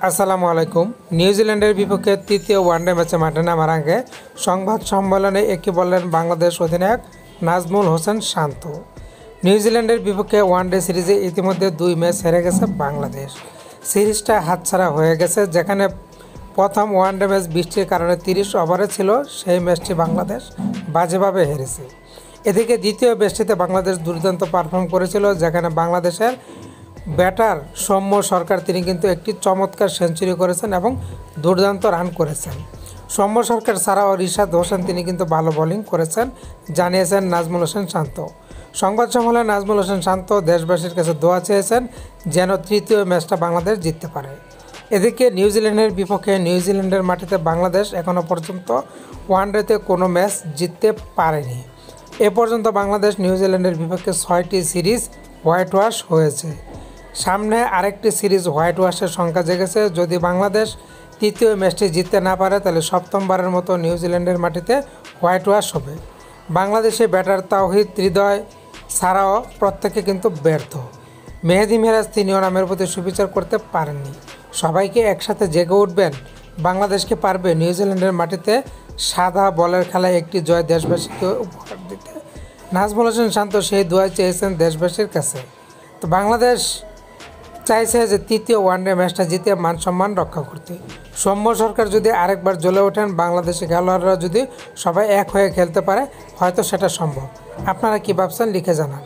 আসসালামু আলাইকুম। নিউজিল্যান্ডের বিপক্ষে তৃতীয় ওয়ানডে ম্যাচে মাঠে নামার আগে সংবাদ সম্মেলনে একই বললেন বাংলাদেশ অধিনায়ক নাজমুল হোসেন শান্ত। নিউজিল্যান্ডের বিপক্ষে ওয়ানডে সিরিজে ইতিমধ্যে 2 ম্যাচ হেরে গেছে বাংলাদেশ। সিরিজটা হাতছাড়া হয়ে গেছে, যেখানে প্রথম ওয়ানডে ম্যাচ বৃষ্টির কারণে 30 ওভারে ছিল, সেই ম্যাচটি বাংলাদেশ বাজেভাবে হেরেছে। এদিকে দ্বিতীয় ম্যাচটিতে বাংলাদেশ দুর্দান্ত পারফর্ম করেছিল, যেখানে বাংলাদেশের ব্যাটার সৌম্য সরকার তিনি কিন্তু একটি চমৎকার সেঞ্চুরি করেছেন এবং দুর্দান্ত রান করেছেন। সৌম্য সরকার ছাড়াও রিশাদ হোসেন তিনি কিন্তু ভালো বোলিং করেছেন, জানিয়েছেন নাজমুল হোসেন শান্ত। সংবাদ সম্মেলনে নাজমুল হোসেন শান্ত দেশবাসীর কাছে দোয়া চেয়েছেন যেন তৃতীয় ম্যাচটা বাংলাদেশ জিততে পারে। এদিকে নিউজিল্যান্ডের বিপক্ষে নিউজিল্যান্ডের মাটিতে বাংলাদেশ এখনও পর্যন্ত ওয়ানডেতে কোনো ম্যাচ জিততে পারেনি। এ পর্যন্ত বাংলাদেশ নিউজিল্যান্ডের বিপক্ষে 6টি সিরিজ হোয়াইট ওয়াশ হয়েছে। সামনে আরেকটি সিরিজ হোয়াইট ওয়াশের সংখ্যা জেগেছে। যদি বাংলাদেশ তৃতীয় ম্যাচটি জিততে না পারে, তাহলে সপ্তমবারের মতো নিউজিল্যান্ডের মাটিতে হোয়াইট ওয়াশ হবে। বাংলাদেশে ব্যাটার তাওহিদ হৃদয় ছাড়াও প্রত্যেকে কিন্তু ব্যর্থ। মেহেদী মিরাজ তিনিও নামের প্রতি সুবিচার করতে পারেননি। সবাইকে একসাথে জেগে উঠবেন। বাংলাদেশকে পারবে নিউজিল্যান্ডের মাটিতে সাদা বলের খেলায় একটি জয় দেশবাসীকে উপহার দিতে। নাজমুল হোসেন শান্ত সেই দোয়া চেয়েছেন দেশবাসীর কাছে। তো বাংলাদেশ চাইছে যে তৃতীয় ওয়ানডে ম্যাচটা জিতে মান সম্মান রক্ষা করতে। সৌম্য সরকার যদি আরেকবার জ্বলে ওঠেন, বাংলাদেশি খেলোয়াড়রা যদি সবাই এক হয়ে খেলতে পারে, হয়তো সেটা সম্ভব। আপনারা কী ভাবছেন লিখে জানান।